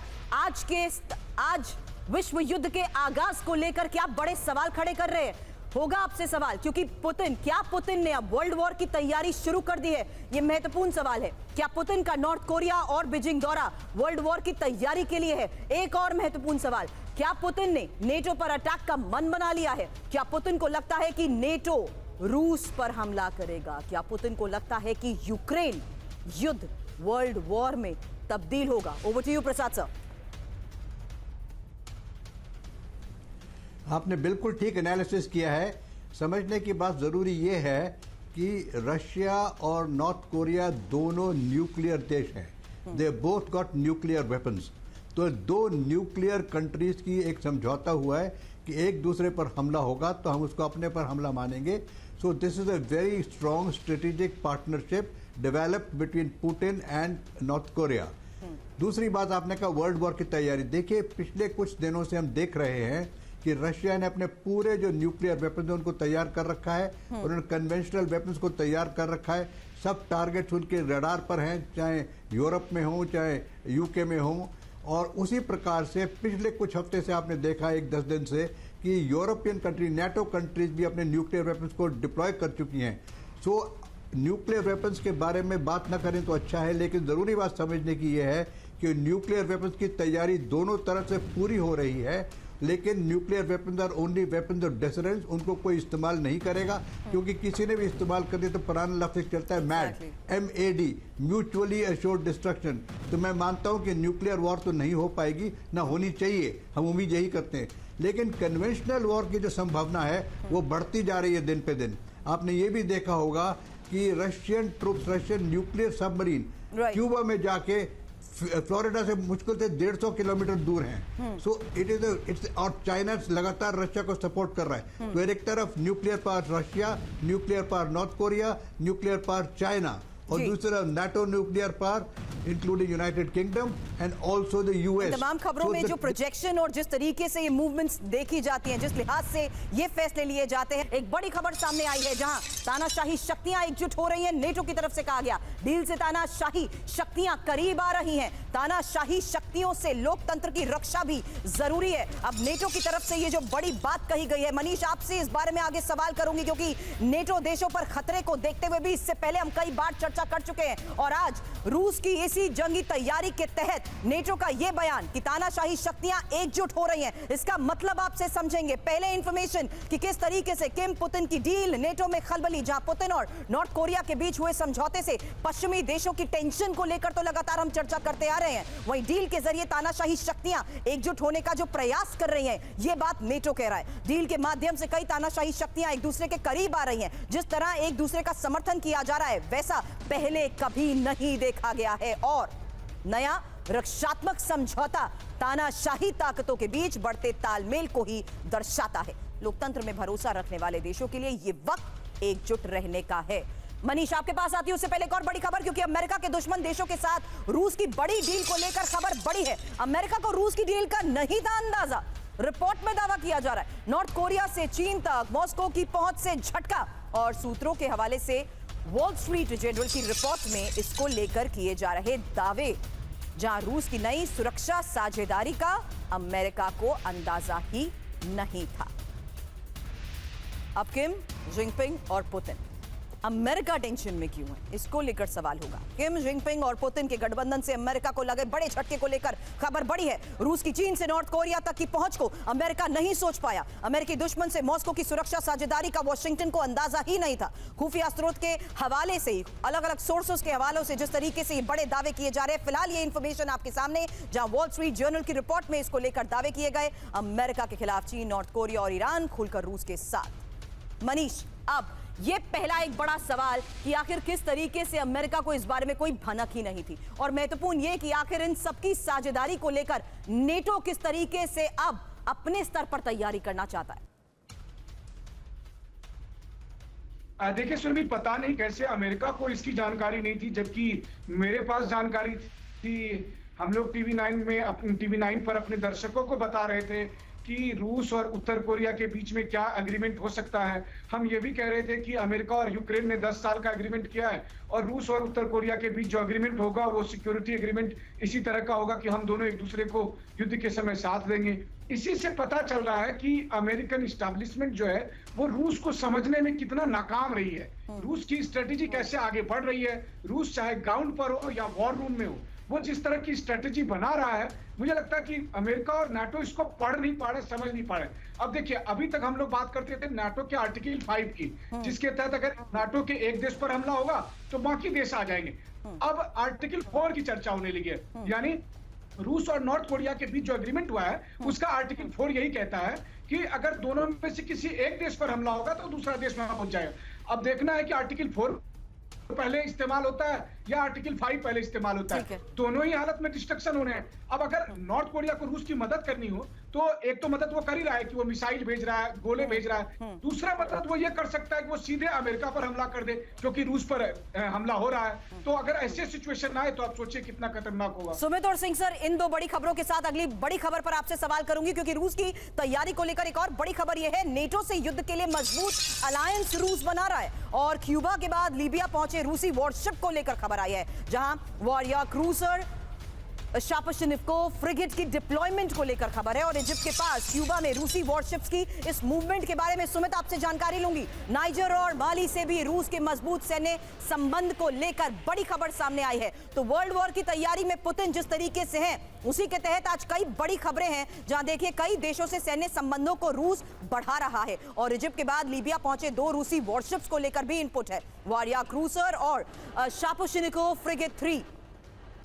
Speaker 1: आज विश्व युद्ध के आगाज को लेकर क्या बड़े सवाल खड़े कर रहे हैं। होगा आपसे सवाल, क्योंकि पुतिन ने अब वर्ल्ड वॉर की तैयारी शुरू कर दी है। यह महत्वपूर्ण सवाल है। क्या पुतिन का नॉर्थ कोरिया और बीजिंग दौरा वर्ल्ड वॉर की तैयारी के लिए है? एक और महत्वपूर्ण सवाल, क्या पुतिन ने नेटो पर अटैक का मन बना लिया है? क्या पुतिन को लगता है कि नेटो रूस पर हमला करेगा? क्या पुतिन को लगता है कि यूक्रेन युद्ध वर्ल्ड वॉर में तब्दील होगा? Over to you Prasad sir.
Speaker 2: आपने बिल्कुल ठीक एनालिसिस किया है। समझने की बात ज़रूरी ये है कि रशिया और नॉर्थ कोरिया दोनों न्यूक्लियर देश हैं। They both got nuclear weapons. तो दो न्यूक्लियर कंट्रीज की एक समझौता हुआ है कि एक दूसरे पर हमला होगा तो हम उसको अपने पर हमला मानेंगे। So this is a very strong strategic partnership developed between Putin and north Korea. दूसरी बात आपने कहा वर्ल्ड वॉर की तैयारी। देखिए, पिछले कुछ दिनों से हम देख रहे हैं कि रशिया ने अपने पूरे जो न्यूक्लियर वेपन्स हैं उनको तैयार कर रखा है और उन्होंने कन्वेंशनल वेपन्स को तैयार कर रखा है। सब टारगेट्स उनके रडार पर हैं, चाहे यूरोप में हो चाहे यूके में हो। और उसी प्रकार से पिछले कुछ हफ्ते से आपने देखा, 1-10 दिन से, कि यूरोपियन कंट्री, नेटो कंट्रीज भी अपने न्यूक्लियर वेपन्स को डिप्लॉय कर चुकी हैं। सो न्यूक्लियर वेपन्स के बारे में बात न करें तो अच्छा है, लेकिन ज़रूरी बात समझने की यह है कि न्यूक्लियर वेपन्स की तैयारी दोनों तरफ से पूरी हो रही है। लेकिन nuclear weapons are only weapons of deterrence. उनको कोई इस्तेमाल नहीं करेगा, क्योंकि किसी ने भी इस्तेमाल कर दिया तो पुराना लफ्ज़ चलता है mad, MAD, mutually assured destruction. तो मैं मानता हूं कि न्यूक्लियर वॉर तो नहीं हो पाएगी, ना होनी चाहिए, हम उम्मीद यही करते हैं। लेकिन कन्वेंशनल वॉर की जो संभावना है वो बढ़ती जा रही है दिन पे दिन। आपने ये भी देखा होगा कि Russian troops, Russian nuclear submarine Cuba में जाके फ्लोरिडा से मुश्किल से 150 किलोमीटर दूर हैं। सो इट्स और चाइना लगातार रशिया को सपोर्ट कर रहा है। तो एक तरफ nuclear power Russia, nuclear power north Korea, nuclear power China, और दूसरा NATO nuclear power including United kingdom and also the US.
Speaker 1: तमाम खबरों में जो प्रोजेक्शन और जिस तरीके से ये मूवमेंट्स देखी जाती हैं, जिस लिहाज से ये फैसले लिए जाते हैं, एक बड़ी खबर सामने आई है जहां तानाशाही शक्तियां एकजुट हो रही हैं। नेटो की तरफ से कहा गया डील से तानाशाही शक्तियां करीब आ रही हैं। तानाशाही शक्तियों से लोकतंत्र की रक्षा भी जरूरी है। अब नेटो की तरफ से ये जो बड़ी बात कही गई है, मनीष आपसे इस बारे में आगे सवाल करूंगी, क्योंकि नेटो देशों पर खतरे को देखते हुए भी इससे पहले हम कई बार चर्चा कर चुके हैं, और आज रूस की इसी जंगी तैयारी के तहत नेटो का यह बयान कि तानाशाही शक्तियां एकजुट हो रही हैं, इसका मतलब आपसे समझेंगे। पहले इंफॉर्मेशन कि किस तरीके से किम पुतिन की डील नेटो में खलबली, जहां पुतिन और नॉर्थ कोरिया के बीच हुए समझौते से पश्चिमी देशों की टेंशन को लेकर तो लगातार हम चर्चा करते आ रहे हैं, वहीं डील के जरिए तानाशाही शक्तियां एकजुट होने का जो प्रयास कर रही हैं, यह बात नेटो कह रहा है। डील के माध्यम से कई तानाशाही शक्तियां एक दूसरे के करीब आ रही हैं। जिस तरह एक दूसरे का समर्थन किया जा रहा है, वैसा पहले कभी नहीं देखा गया है। और नया रक्षात्मक समझौता तानाशाही ताकतों के बीच बढ़ते तालमेल को ही दर्शाता है। लोकतंत्र में भरोसा रखने वाले देशों के लिए यह वक्त एकजुट रहने का है। मनीष आपके पास आती है उससे पहले एक और बड़ी खबर, क्योंकि अमेरिका के दुश्मन देशों के साथ रूस की बड़ी डील को लेकर खबर बड़ी है। अमेरिका को रूस की डील का नहीं था अंदाजा, रिपोर्ट में दावा किया जा रहा है। नॉर्थ कोरिया से चीन तक मॉस्को की पहुंच से झटका, और सूत्रों के हवाले से वॉल स्ट्रीट जर्नल की रिपोर्ट में इसको लेकर किए जा रहे दावे, जहां रूस की नई सुरक्षा साझेदारी का अमेरिका को अंदाजा ही नहीं था। अब किम, जिनपिंग और पुतिन, अमेरिका टेंशन में क्यों है, इसको लेकर सवाल होगा। किम, जिनपिंग और पुतिन के गठबंधन से अमेरिका को लगे बड़े झटके को लेकर खबर बड़ी है। रूस की चीन से नॉर्थ कोरिया तक की पहुंच को अमेरिका नहीं सोच पाया। अमेरिकी दुश्मन से मॉस्को की सुरक्षा साझेदारी का वॉशिंगटन को अंदाजा ही नहीं था। खुफिया स्रोत के हवाले से, अलग अलग सोर्सेस के हवालों से जिस तरीके से ये बड़े दावे किए जा रहे हैं, फिलहाल ये इंफॉर्मेशन आपके सामने, जहां वॉल स्ट्रीट जर्नल की रिपोर्ट में इसको लेकर दावे किए गए। अमेरिका के खिलाफ चीन, नॉर्थ कोरिया और ईरान खुलकर रूस के साथ। मनीष, अब ये पहला एक बड़ा सवाल कि आखिर किस तरीके से अमेरिका को इस बारे में कोई भनक ही नहीं थी, और महत्वपूर्ण ये कि आखिर इन सबकी साझेदारी को लेकर नेटो किस तरीके से अब अपने स्तर पर तैयारी करना चाहता है।
Speaker 3: देखिए सुरभि, पता नहीं कैसे अमेरिका को इसकी जानकारी नहीं थी, जबकि मेरे पास जानकारी थी। हम लोग टीवी9 पर अपने दर्शकों को बता रहे थे कि रूस और उत्तर कोरिया के बीच में क्या एग्रीमेंट हो सकता है। हम ये भी कह रहे थे कि अमेरिका और यूक्रेन ने 10 साल का एग्रीमेंट किया है, और रूस और उत्तर कोरिया के बीच जो एग्रीमेंट होगा वो सिक्योरिटी एग्रीमेंट इसी तरह का होगा कि हम दोनों एक दूसरे को युद्ध के समय साथ देंगे। इसी से पता चल रहा है कि अमेरिकन इस्टेब्लिशमेंट जो है वो रूस को समझने में कितना नाकाम रही है। रूस की स्ट्रेटेजी कैसे आगे बढ़ रही है, रूस चाहे ग्राउंड पर हो या वॉर रूम में हो, वो जिस तरह की स्ट्रेटेजी बना रहा है, मुझे लगता है कि अमेरिका और नाटो इसको पढ़ नहीं पा रहे, समझ नहीं पा रहे। अब देखिए, अभी तक हम लोग बात करते थे नाटो के आर्टिकल 5 की, जिसके तहत अगर नाटो के एक देश पर हमला होगा तो बाकी देश आ जाएंगे। अब आर्टिकल 4 की चर्चा होने लगी है, यानी रूस और नॉर्थ कोरिया के बीच जो एग्रीमेंट हुआ है उसका आर्टिकल 4 यही कहता है कि अगर दोनों में से किसी एक देश पर हमला होगा तो दूसरा देश वहां पहुंच जाएगा। अब देखना है कि आर्टिकल 4 पहले इस्तेमाल होता है या आर्टिकल 5 पहले इस्तेमाल होता है। दोनों ही हालत में डिस्ट्रक्शन होने हैं। अब अगर नॉर्थ कोरिया को रूस की मदद करनी हो तो एक तो मदद वो कर ही रहा है कि वो मिसाइल भेज रहा है, गोले भेज रहा है। दूसरा मदद वो ये कर सकता है कि वो सीधे अमेरिका पर हमला कर दे, क्योंकि रूस पर हमला हो रहा है। तो अगर ऐसे सिचुएशन आए तो आप सोचिए कितना खतरनाक होगा।
Speaker 1: सुमित और सिंह सर, इन दो बड़ी खबरों के साथ अगली बड़ी खबर पर आपसे सवाल करूंगी, क्योंकि रूस की तैयारी को लेकर एक और बड़ी खबर यह है, नेटो से युद्ध के लिए मजबूत अलायंस रूस बना रहा है। और क्यूबा के बाद लीबिया पहुंचे रूसी वॉरशिप को लेकर खबर आई है, जहां वॉरियर क्रूजर शापशिनिको फ्रिगेट की डिप्लॉयमेंट को लेकर खबर है। और इजिप्ट के पास क्यूबा में रूसी वॉरशिप्स की इस मूवमेंट के बारे में सुमित आपसे जानकारी लूंगी। नाइजर और माली से भी रूस के मजबूत सैन्य संबंध को लेकर बड़ी खबर सामने आई है। तो वर्ल्ड वॉर की तैयारी में पुतिन जिस तरीके से हैं, उसी के तहत आज कई बड़ी खबरें हैं, जहां देखिए कई देशों से सैन्य संबंधों को रूस बढ़ा रहा है। और इजिप्ट के बाद लीबिया पहुंचे 2 रूसी वॉरशिप्स को लेकर भी इनपुट है, वॉरियर क्रूजर और शापशिनिको फ्रिगेट 3।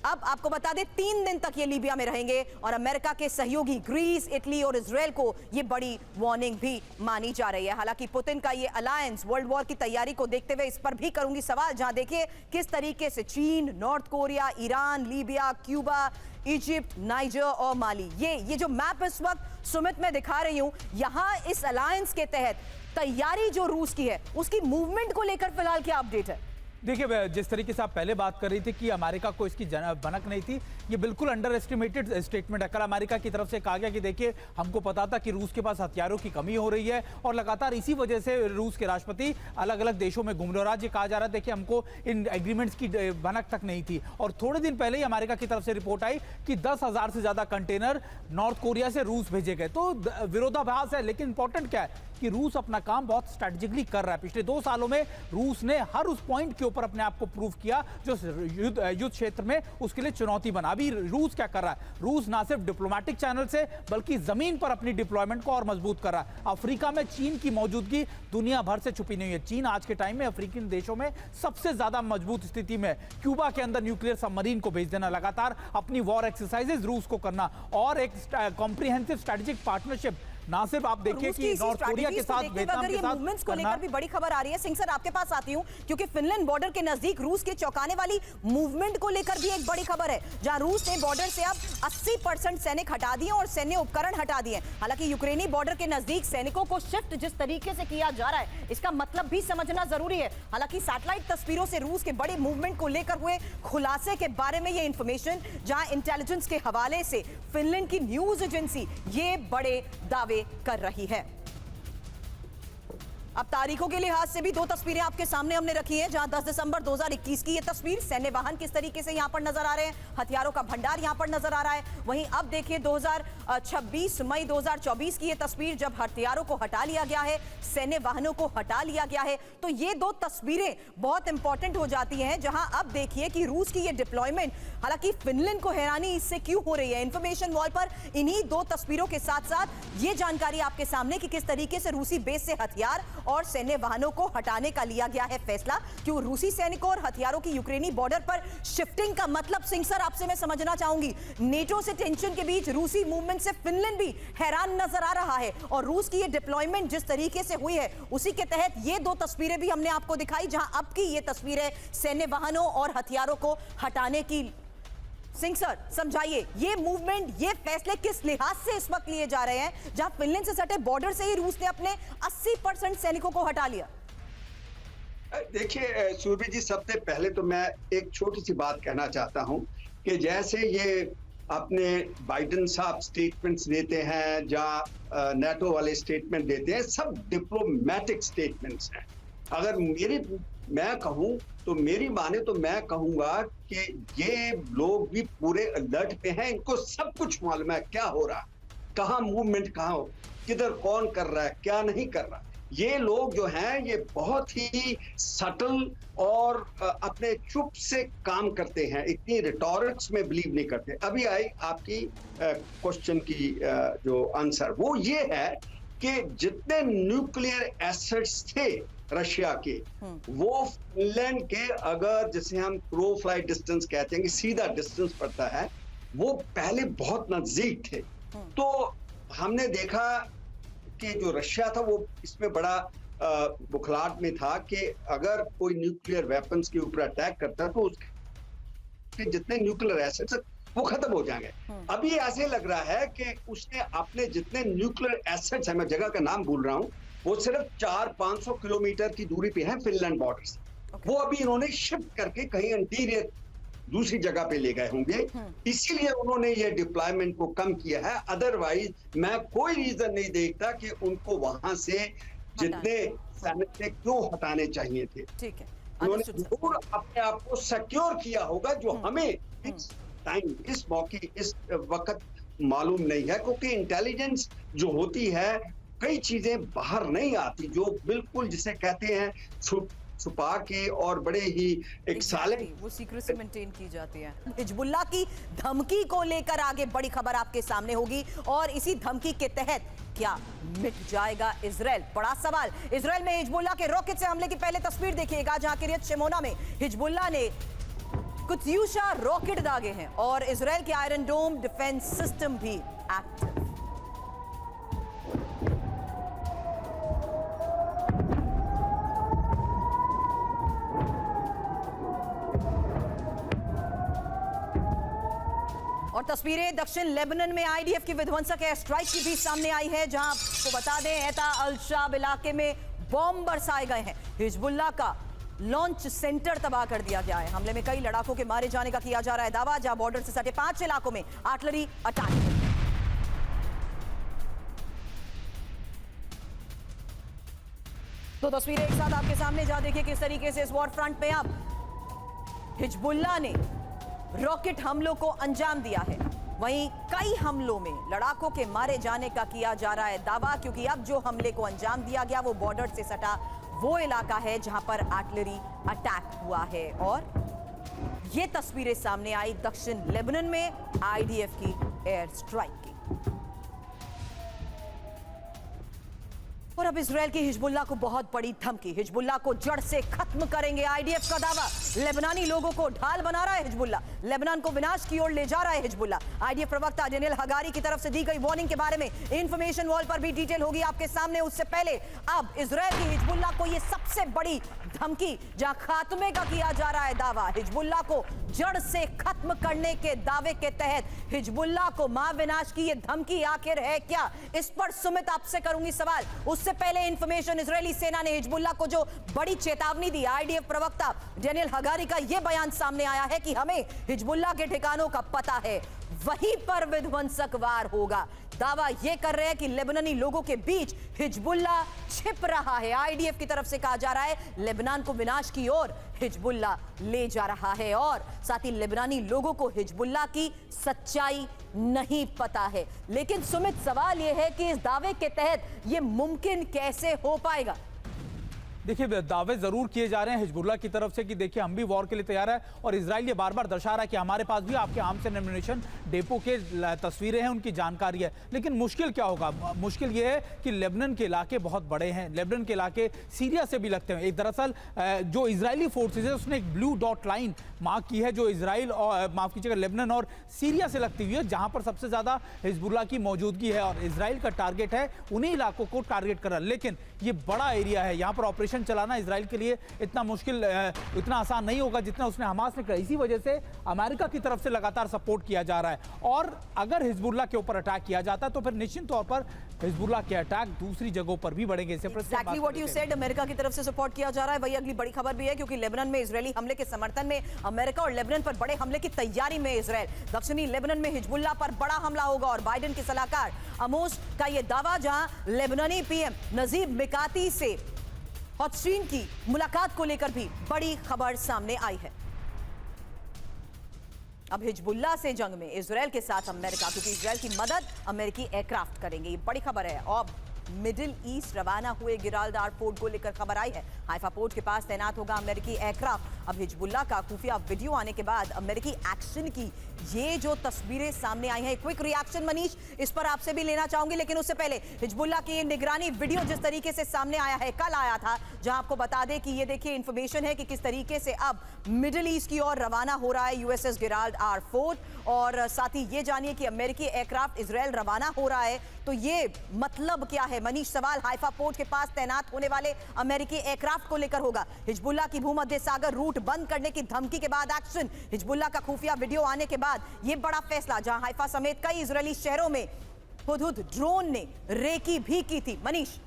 Speaker 1: अब आपको बता दें 3 दिन तक ये लीबिया में रहेंगे, और अमेरिका के सहयोगी ग्रीस, इटली और इजराइल को ये बड़ी वार्निंग भी मानी जा रही है। हालांकि पुतिन का ये अलायंस वर्ल्ड वॉर की तैयारी को देखते हुए इस पर भी करूंगी सवाल, जहां देखिए किस तरीके से चीन, north Korea, Iran, Libya, Cuba, Egypt, niger और माली, ये जो मैप इस वक्त सुमित में दिखा रही हूं, यहां इस अलायंस के तहत तैयारी जो रूस की है उसकी मूवमेंट को लेकर फिलहाल क्या अपडेट है?
Speaker 4: देखिए, जिस तरीके से आप पहले बात कर रही थी कि अमेरिका को इसकी भनक नहीं थी, ये बिल्कुल अंडर एस्टिमेटेड स्टेटमेंट है। कल अमेरिका की तरफ से कहा गया कि देखिए, हमको पता था कि रूस के पास हथियारों की कमी हो रही है, और लगातार इसी वजह से रूस के राष्ट्रपति अलग अलग देशों में घूम रहे। और आज ये कहा जा रहा है, देखिए हमको इन एग्रीमेंट्स की भनक तक नहीं थी। और थोड़े दिन पहले ही अमेरिका की तरफ से रिपोर्ट आई कि 10,000 से ज्यादा कंटेनर नॉर्थ कोरिया से रूस भेजे गए। तो विरोधाभास है, लेकिन इंपॉर्टेंट क्या है कि रूस अपना काम बहुत स्ट्रेटेजिकली कर रहा है। पिछले 2 सालों में रूस ने हर उस पॉइंट के ऊपर अपने आप को प्रूव किया जो युद्ध क्षेत्र में उसके लिए चुनौती बना। अभी रूस क्या कर रहा है? रूस ना सिर्फ डिप्लोमेटिक चैनल से बल्कि जमीन पर अपनी डिप्लॉयमेंट को और मजबूत कर रहा है। अफ्रीका में चीन की मौजूदगी दुनिया भर से छुपी नहीं है। चीन आज के टाइम में अफ्रीकी देशों में सबसे ज्यादा मजबूत स्थिति में। क्यूबा के अंदर न्यूक्लियर सबमरीन को भेज देना, लगातार अपनी वॉर एक्सरसाइजेज रूस को करना, और एक कॉम्प्रिहेंसिव स्ट्रेटेजिक पार्टनरशिप ना सिर्फ आप देखिए कि नॉर्थ कोरिया के साथ वियतनाम के साथ
Speaker 1: मूवमेंट्स को लेकर भी बड़ी खबर आ रही है। सिंह सर आपके पास आती हूं क्योंकि फिनलैंड बॉर्डर के नजदीक रूस के चौंकाने वाली मूवमेंट को लेकर भी एक बड़ी खबर है, जहां रूस ने बॉर्डर से अब 80% सैनिक हटा दिए और सैन्य उपकरण हटा दिए। हालांकि यूक्रेनी बॉर्डर के नजदीक सैनिकों को शिफ्ट जिस तरीके से किया जा रहा है, इसका मतलब भी समझना जरूरी है। हालांकि सैटेलाइट तस्वीरों से रूस के बड़े मूवमेंट को लेकर हुए खुलासे के बारे में ये इंफॉर्मेशन, जहां इंटेलिजेंस के हवाले से फिनलैंड की न्यूज एजेंसी ये बड़े दावे कर रही है। अब तारीखों के लिहाज से भी दो तस्वीरें आपके सामने हमने रखी हैं, जहां 10 दिसंबर 2021 की ये तस्वीर, सैन्य वाहन किस तरीके से यहां पर नजर आ रहे हैं, हथियारों का भंडार यहां पर नजर आ रहा है। वहीं अब देखिए 2026 मई 2024 की ये तस्वीर, जब हथियारों को हटा लिया गया है, सैन्य वाहनों को हटा लिया गया है। तो ये दो तस्वीरें बहुत इंपॉर्टेंट हो जाती हैं, जहां अब देखिए कि रूस की ये डिप्लॉयमेंट, हालांकि फिनलैंड को हैरानी इससे क्यों हो रही है। इंफॉर्मेशन वॉल पर इन्हीं दो तस्वीरों के साथ साथ ये जानकारी आपके सामने कि किस तरीके से रूसी बेस से हथियार और सैन्य वाहनों को हटाने का लिया गया है फैसला। क्यों रूसी सैनिकों और हथियारों की यूक्रेनी बॉर्डर पर शिफ्टिंग का मतलब, सिंह सर आपसे मैं समझना चाहूंगी, नेटो से टेंशन के बीच रूसी मूवमेंट से फिनलैंड भी हैरान नजर आ रहा है, और रूस की ये डिप्लॉयमेंट जिस तरीके से हुई है उसी के तहत ये दो तस्वीरें भी हमने आपको दिखाई, जहां अब की ये तस्वीर है सैन्य वाहनों और हथियारों को हटाने की। सिंह सर समझाइए, ये मूवमेंट, ये फैसले किस लिहाज से इस वक्त लिए जा रहे हैं, जहां फिनलैंड से सटे बॉर्डर से ही रूस ने अपने 80% सैनिकों को हटा लिया।
Speaker 5: देखिए सूर्य जी, सबसे पहले तो मैं एक छोटी सी बात कहना चाहता हूं कि जैसे ये अपने बाइडेन साहब स्टेटमेंट्स देते हैं या नेटो वाले स्टेटमेंट देते हैं, सब डिप्लोमेटिक स्टेटमेंट्स हैं। अगर मैं कहूं तो मेरी माने तो मैं कहूंगा कि ये लोग भी पूरे अलर्ट पे हैं, इनको सब कुछ मालूम है क्या हो रहा, कहां मूवमेंट, कहां हो, किधर कौन कर रहा है, क्या नहीं कर रहा। ये लोग जो हैं ये बहुत ही सटल और अपने चुप से काम करते हैं, इतनी रिटोरिक्स में बिलीव नहीं करते। अभी आई आपकी क्वेश्चन की जो आंसर, वो ये है कि जितने न्यूक्लियर एसेट्स थे रशिया के, वो फिनलैंड के, अगर जिसे हम क्रो फ्लाई डिस्टेंस कहते हैं कि सीधा डिस्टेंस पड़ता है, वो पहले बहुत नजदीक थे। तो हमने देखा कि जो रशिया था वो इसमें बड़ा बुखलाहट में था कि अगर कोई न्यूक्लियर वेपन्स के ऊपर अटैक करता तो उसके जितने न्यूक्लियर एसेट्स वो खत्म हो जाएंगे। अभी ऐसे लग रहा है कि उसने अपने जितने न्यूक्लियर एसेट्स है, मैं जगह का नाम भूल रहा हूं, वो सिर्फ 400-500 किलोमीटर की दूरी पे है फिनलैंड बॉर्डर से। वो अभी इन्होंने शिफ्ट करके कहीं इंटीरियर दूसरी जगह पे ले गए होंगे, इसीलिए उन्होंने ये डिप्लॉयमेंट को कम किया है। अदरवाइज मैं कोई रीजन नहीं देखता कि उनको वहां से जितने सैनिक थे क्यों हटाने चाहिए थे।
Speaker 1: ठीक है,
Speaker 5: उन्होंने जरूर अपने आप को सिक्योर किया होगा, जो हमें इस टाइम, इस मौके, इस वक्त मालूम नहीं है, क्योंकि इंटेलिजेंस जो होती है कई चीजें बाहर नहीं आती, जो बिल्कुल जिसे कहते हैं छुपा के और बड़े ही एक साइलेंट,
Speaker 1: वो सीक्रेसी मेंटेन की जाती है। हिजबुल्लाह की धमकी को लेकर आगे बड़ी खबर आपके सामने होगी, और इसी धमकी के तहत क्या मिट जाएगा इजराइल? बड़ा सवाल। इजराइल में हिजबुल्लाह के रॉकेट से हमले की पहले तस्वीर देखिएगा, जहां किरियत शिमोना में हिजबुल्लाह ने कुत्यूशा रॉकेट दागे हैं और इजराइल के आयरन डोम डिफेंस सिस्टम भी एक्टिव। और तस्वीरें दक्षिण लेबनान में आईडीएफ की विध्वंसक एयर स्ट्राइक की भी सामने आई है, जहां आपको बता दें एता अल शाब इलाके में बॉम्ब बरसाए गए हैं। हिजबुल्लाह का लॉन्च सेंटर तबाह कर दिया गया है। हमले में कई लड़ाकों के मारे जाने का किया जा रहा है दावा, जहां बॉर्डर से सटे 5 इलाकों में आर्टिलरी अटैक। तो तस्वीरें एक साथ आपके सामने, जहां देखिए किस तरीके से इस वॉर फ्रंट में अब हिजबुल्लाह ने रॉकेट हमलों को अंजाम दिया है। वहीं कई हमलों में लड़ाकों के मारे जाने का किया जा रहा है दावा, क्योंकि अब जो हमले को अंजाम दिया गया वो बॉर्डर से सटा वो इलाका है जहां पर आर्टिलरी अटैक हुआ है। और ये तस्वीरें सामने आई दक्षिण लेबनान में आईडीएफ की एयर स्ट्राइक की। और अब इजराइल की हिजबुल्लाह को बहुत बड़ी धमकी, हिजबुल्लाह को जड़ से खत्म करेंगे आईडीएफ का दावा। लेबनानी लोगों को ढाल बना रहा है हिजबुल्लाह। लेबनान को विनाश की ओर ले जा रहा है हिजबुल्लाह। आईडीएफ प्रवक्ता डेनियल हगारी की तरफ से दी गई वार्निंग के बारे में इंफॉर्मेशन वॉल पर भी डिटेल होगी आपके सामने। उससे पहले अब इजराइल की हिजबुल्लाह को यह सबसे बड़ी धमकी, जहां खात्मे का किया जा रहा है दावा। हिजबुल्लाह को जड़ से खत्म करने के दावे के तहत हिजबुल्लाह को महाविनाश की यह धमकी आखिर है क्या, इस पर सुमित आपसे करूंगी सवाल। उससे पहले इंफॉर्मेशन, इजरायली सेना ने हिजबुल्लाह को जो बड़ी चेतावनी दी, आईडीएफ प्रवक्ता डेनियल हगारी का यह बयान सामने आया है कि हमें हिजबुल्लाह के ठिकानों का पता है, वहीं पर विध्वंसक वार होगा। दावा यह कर रहे हैं कि लेबनानी लोगों के बीच हिजबुल्लाह छिप रहा है। आईडीएफ की तरफ से कहा जा रहा है लेबनान को विनाश की ओर हिजबुल्लाह ले जा रहा है, और साथ ही लेबनानी लोगों को हिजबुल्लाह की सच्चाई नहीं पता है। लेकिन सुमित, सवाल यह है कि इस दावे के तहत यह मुमकिन कैसे हो पाएगा?
Speaker 4: देखिए, दावे जरूर किए जा रहे हैं हिजबुल्लाह की तरफ से कि देखिए हम भी वॉर के लिए तैयार है, और इजराइल ये बार बार दर्शा रहा है कि हमारे पास भी आपके आर्म्स एंड एम्युनिशन डेपो के तस्वीरें हैं, उनकी जानकारी है। लेकिन मुश्किल क्या होगा? मुश्किल ये है कि लेबनान के इलाके बहुत बड़े हैं, लेबनान के इलाके सीरिया से भी लगते हैं। एक दरअसल जो इजरायली फोर्सेज है उसने एक ब्लू डॉट लाइन मार्क की है जो इजराइल और माफ कीजिएगा लेबनान और सीरिया से लगती हुई है, जहां पर सबसे ज्यादा हिजबुल्लाह की मौजूदगी है, और इजराइल का टारगेट है उन्हीं इलाकों को टारगेट करना। लेकिन ये बड़ा एरिया है, यहाँ पर ऑपरेशन चलाना इजराइल के लिए इतना मुश्किल, इतना आसान नहीं होगा जितना उसने हमास ने किया। इसी वजह से अमेरिका की तरफ से लगातार सपोर्ट किया जा रहा है, और अगर हिजबुल्लाह के ऊपर अटैक किया जाता है तो फिर निश्चित तौर पर हिजबुल्लाह के अटैक दूसरी जगहों पर भी बढ़ेंगे।
Speaker 1: Exactly what you said, America की तरफ से सपोर्ट किया जा रहा है। वही अगली बड़ी खबर भी है, क्योंकि लेबनान में इजरायली हमले के समर्थन में अमेरिका और लेबनान पर बड़े हमले की तैयारी में इजराइल। दक्षिणी लेबनान में हिजबुल्लाह पर बड़ा हमला होगा, और बाइडेन के सलाहकार अमोस का यह दावा, जहां लेबनानी पीएम नजीब मिकाती से हॉटस्ट्रीन की मुलाकात को लेकर भी बड़ी खबर सामने आई है। अब हिजबुल्लाह से जंग में इजराइल के साथ अमेरिका, क्योंकि इजराइल की मदद अमेरिकी एयरक्राफ्ट करेंगे, ये बड़ी खबर है। और मिडिल ईस्ट रवाना हुए गिब्राल्टार पोर्ट को लेकर खबर आई है। हाइफा पोर्ट के पास तैनात होगा अमेरिकी एयरक्राफ्ट। अब हिजबुल्लाह का खुफिया वीडियो आने के बाद अमेरिकी एक्शन की ये जो तस्वीरें सामने आई हैं, क्विक रिएक्शन मनीष इस पर आपसे भी लेना चाहूंगी, लेकिन उससे पहले हिजबुल्लाह की निगरानी वीडियो जिस तरीके से सामने आया है, कल आया था, जहां आपको बता दें कि ये देखिए इंफॉर्मेशन है कि किस तरीके से अब मिडिल ईस्ट की ओर रवाना हो रहा है यूएसएस गिब्राल्टार फोर्ट, और साथ ही ये जानिए कि अमेरिकी एयरक्राफ्ट इजराइल रवाना हो रहा है। तो ये मतलब क्या है मनीष? सवाल हाइफा पोर्ट के पास तैनात होने वाले अमेरिकी एयरक्राफ्ट को लेकर होगा। हिजबुल्लाह की भूमध्य सागर रूट बंद करने की धमकी के बाद एक्शन, हिजबुल्लाह का खुफिया वीडियो आने के बाद ये बड़ा फैसला, जहां हाइफा समेत कई इजरायली शहरों में हुदहुद ड्रोन ने रेकी भी की थी। मनीष,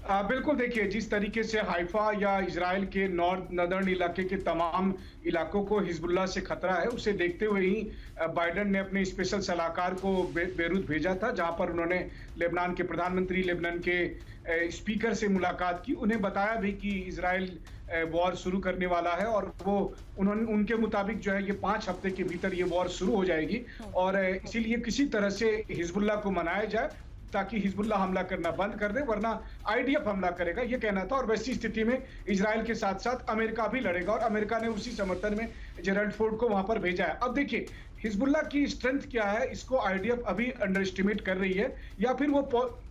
Speaker 3: बिल्कुल, देखिए जिस तरीके से हाइफा या इजराइल के नॉर्दर्न इलाके के तमाम इलाकों को हिजबुल्लाह से खतरा है, उसे देखते हुए ही बाइडेन ने अपने स्पेशल सलाहकार को बेरूत भेजा था, जहां पर उन्होंने लेबनान के प्रधानमंत्री, लेबनान के स्पीकर से मुलाकात की। उन्हें बताया भी कि इजराइल वॉर शुरू करने वाला है, और वो उनके मुताबिक जो है ये 5 हफ्ते के भीतर ये वॉर शुरू हो जाएगी, और इसीलिए किसी तरह से हिजबुल्लाह को मनाया जाए ताकि हिजबुल्लाह हमला करना बंद कर दे, वरना आईडीएफ हमला करेगा, ये कहना था। और वैसी स्थिति में इजराइल के साथ साथ अमेरिका भी लड़ेगा, और अमेरिका ने उसी समर्थन में जेरल्ड फोर्ड को वहां पर भेजा है। अब देखिए हिजबुल्लाह की स्ट्रेंथ क्या है, इसको आईडीएफ अभी अंडर एस्टिमेट कर रही है, या फिर वो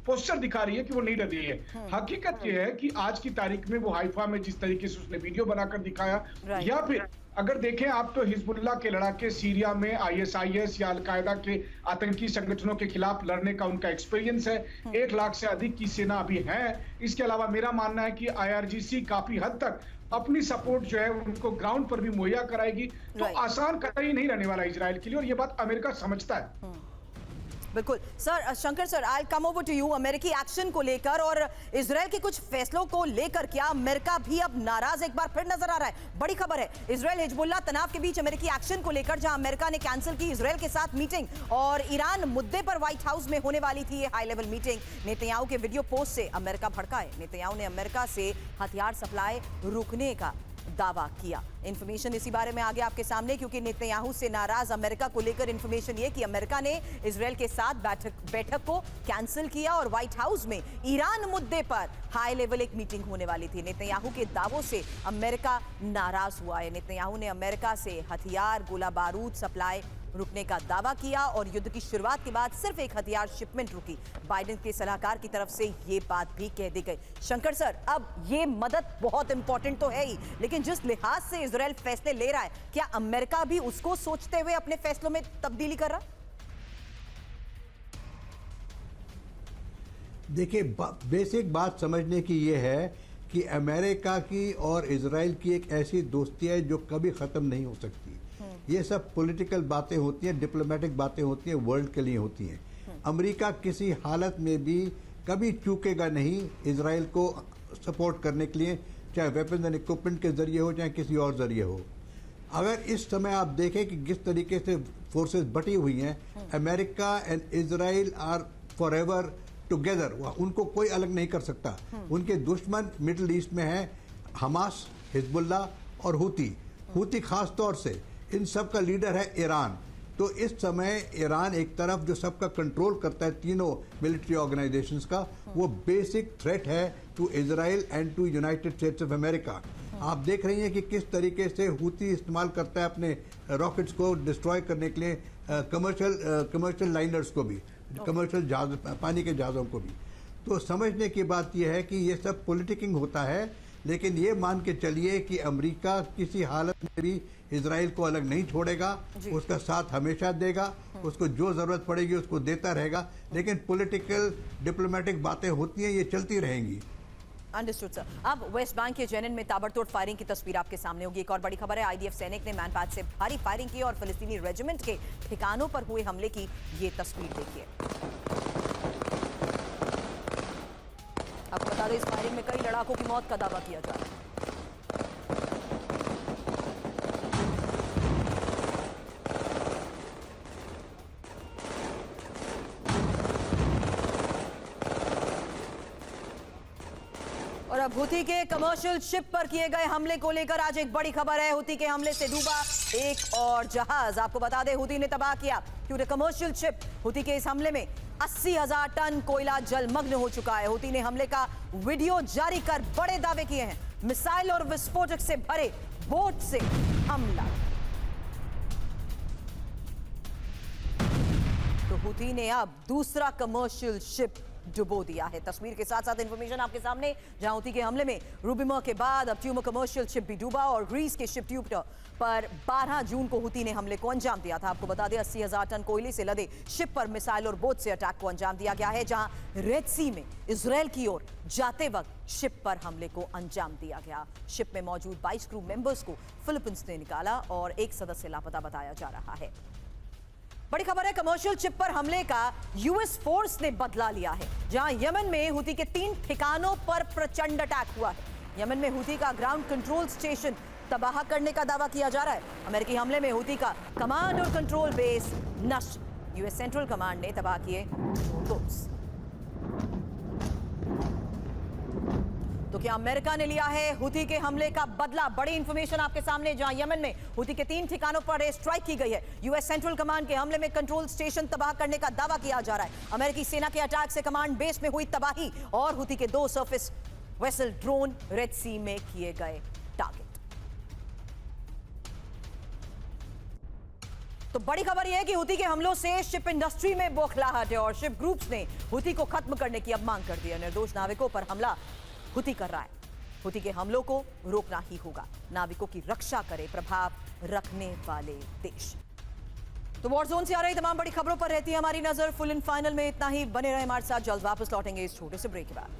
Speaker 3: पोस्टर दिखा रही है कि वो नहीं डर रही है। हकीकत ये है कि आज की तारीख में वो हाइफा में जिस तरीके से उसने वीडियो बनाकर दिखाया, या फिर अगर देखें आप तो हिजबुल्लाह के लड़ाके सीरिया में आईएसआईएस या अलकायदा के आतंकी संगठनों के खिलाफ लड़ने का उनका एक्सपीरियंस है। 1 लाख से अधिक की सेना अभी है। इसके अलावा मेरा मानना है कि आईआरजीसी काफी हद तक अपनी सपोर्ट जो है उनको ग्राउंड पर भी मुहैया कराएगी। तो आसान कतई नहीं रहने वाला इजराइल के लिए, और ये बात अमेरिका समझता है।
Speaker 1: बिल्कुल sir, Shankar sir, I come over to you. अमेरिकी एक्शन को लेकर और इजराइल के कुछ फैसलों को लेकर क्या अमेरिका भी अब नाराज एक बार फिर नजर आ रहा है? बड़ी खबर है, इजराइल हिजबुल्लाह तनाव के बीच अमेरिकी एक्शन को लेकर, जहां अमेरिका ने कैंसिल की इजराइल के साथ मीटिंग, और ईरान मुद्दे पर व्हाइट हाउस में होने वाली थी ये हाई लेवल मीटिंग। नेतन्याहू के वीडियो पोस्ट से अमेरिका भड़का है। नेतन्याहू ने अमेरिका से हथियार सप्लाई रुकने का दावा किया। इंफॉर्मेशन इसी बारे में आगे आपके सामने, क्योंकि नेतन्याहू से नाराज अमेरिका को लेकर इंफॉर्मेशन ये कि अमेरिका ने इजराइल के साथ बैठक को कैंसिल किया, और व्हाइट हाउस में ईरान मुद्दे पर हाई लेवल एक मीटिंग होने वाली थी। नेतन्याहू के दावों से अमेरिका नाराज हुआ है। नेतन्याहू ने अमेरिका से हथियार, गोला बारूद सप्लाई रुकने का दावा किया और युद्ध की शुरुआत के बाद सिर्फ एक हथियार शिपमेंट रुकी। बाइडेन के सलाहकार की तरफ से ये बात भी कह दी गई। शंकर सर, अब ये मदद बहुत इंपॉर्टेंट तो है ही, लेकिन जिस लिहाज से इजराइल फैसले ले रहा है, क्या अमेरिका भी उसको सोचते हुए अपने फैसलों में तब्दीली कर रहा है?
Speaker 2: देखिए, बेसिक बात समझने की ये है कि अमेरिका की और इजराइल की एक ऐसी दोस्ती है जो कभी ख़त्म नहीं हो सकती। ये सब पॉलिटिकल बातें होती हैं, डिप्लोमेटिक बातें होती हैं, वर्ल्ड के लिए होती हैं। अमेरिका किसी हालत में भी कभी चूकेगा नहीं इजराइल को सपोर्ट करने के लिए, चाहे वेपन्स एंड इक्विपमेंट के जरिए हो, चाहे किसी और जरिए हो। अगर इस समय आप देखें कि किस तरीके से फोर्सेस बटी हुई हैं, America and Israel are forever together, उनको कोई अलग नहीं कर सकता। उनके दुश्मन मिडिल ईस्ट में हैं, हमास, हिजबुल्ला और हूती खास तौर से। इन सब का लीडर है ईरान। तो इस समय ईरान एक तरफ जो सबका कंट्रोल करता है तीनों मिलिट्री ऑर्गेनाइजेशंस का, वो बेसिक थ्रेट है to Israel and to United States of America. आप देख रही हैं कि किस तरीके से हूती इस्तेमाल करता है अपने रॉकेट्स को डिस्ट्रॉय करने के लिए, कमर्शियल लाइनर्स को भी, कमर्शियल जहाज, पानी के जहाज़ों को भी। तो समझने की बात यह है कि ये सब पॉलिटिकिंग होता है, लेकिन ये मान के चलिए कि अमेरिका किसी हालत में भी इजराइल को अलग नहीं छोड़ेगा, उसका साथ हमेशा देगा, उसको जो जरूरत पड़ेगी उसको देता रहेगा। लेकिन पॉलिटिकल डिप्लोमेटिक बातें होती हैं, ये चलती रहेंगी।
Speaker 1: Understood sir. अब वेस्ट बैंक के जेनिन में ताबड़तोड़ फायरिंग की तस्वीर आपके सामने होगी। एक और बड़ी खबर है, आईडीएफ सैनिक ने मैनपाट से भारी फायरिंग की और फिलिस्तीनी रेजिमेंट के ठिकानों पर हुए हमले की ये तस्वीर देखिए। आपको बता दें, इस फायरिंग में कई लड़ाकों की मौत का दावा किया जा रहा है। और अब हूती के कमर्शियल शिप पर किए गए हमले को लेकर आज एक बड़ी खबर है। हूती के हमले से डूबा एक और जहाज। आपको बता दें, हूती ने तबाह किया क्योंकि कमर्शियल शिप। हूती के इस हमले में 80,000 टन कोयला जलमग्न हो चुका है। हूती ने हमले का वीडियो जारी कर बड़े दावे किए हैं। मिसाइल और विस्फोटक से भरे बोट से हमला। तो हूती ने अब दूसरा कमर्शियल शिप डुबो दिया है। तस्वीर के साथ साथ इंफॉर्मेशन आपके सामने, जहां हूती के हमले में रूबिमा के बाद अब ट्यूमर कमर्शियल शिप भी डूबा और ग्रीस के शिप ट्यूबर पर 12 जून को हूती ने हमले को अंजाम दिया था। आपको बता दें, 80,000 टन कोयले से लदे शिप पर मिसाइल और बोट से अटैक को अंजाम दिया गया है, जहां रेड सी में इजराइल की ओर जाते वक्त शिप पर हमले को अंजाम दिया गया। शिप में मौजूद 22 क्रू मेंबर्स को फिलीपींस ने निकाला और एक सदस्य लापता बताया जा रहा है। बड़ी खबर है, कमर्शियल शिप पर हमले का यूएस फोर्स ने बदला लिया है, जहां यमन में हूती के 3 ठिकानों पर प्रचंड अटैक हुआ है। यमन में हूती का ग्राउंड कंट्रोल स्टेशन तबाह करने का दावा किया जा रहा है। अमेरिकी हमले में हूती का कमांड और कंट्रोल बेस नष्ट। यूएस सेंट्रल कमांड ने तबाह किए बोट्स। तो क्या अमेरिका ने लिया है हूती के हमले का बदला? बड़ी इंफॉर्मेशन आपके सामने, जहां यमन में हूती के 3 ठिकानों पर स्ट्राइक की गई है। यूएस सेंट्रल कमांड के हमले में कंट्रोल स्टेशन तबाह करने का दावा किया जा रहा है। अमेरिकी सेना के अटैक से कमांड बेस में हुई तबाही और हूती के 2 सरफेस वेसल ड्रोन रेड सी में किए गए टारगेट। तो बड़ी खबर यह है कि हूती के हमलों से शिप इंडस्ट्री में बौखलाहट है और शिप ग्रुप्स ने हूती को खत्म करने की अब मांग कर दी है। निर्दोष नाविकों पर हमला हूती कर रहा है। हूती के हमलों को रोकना ही होगा। नाविकों की रक्षा करे प्रभाव रखने वाले देश। तो वॉर जोन से आ रही तमाम बड़ी खबरों पर रहती है हमारी नजर। फुल एंड फाइनल में इतना ही। बने रहे हमारे साथ, जल्द वापस लौटेंगे इस छोटे से ब्रेक के बाद।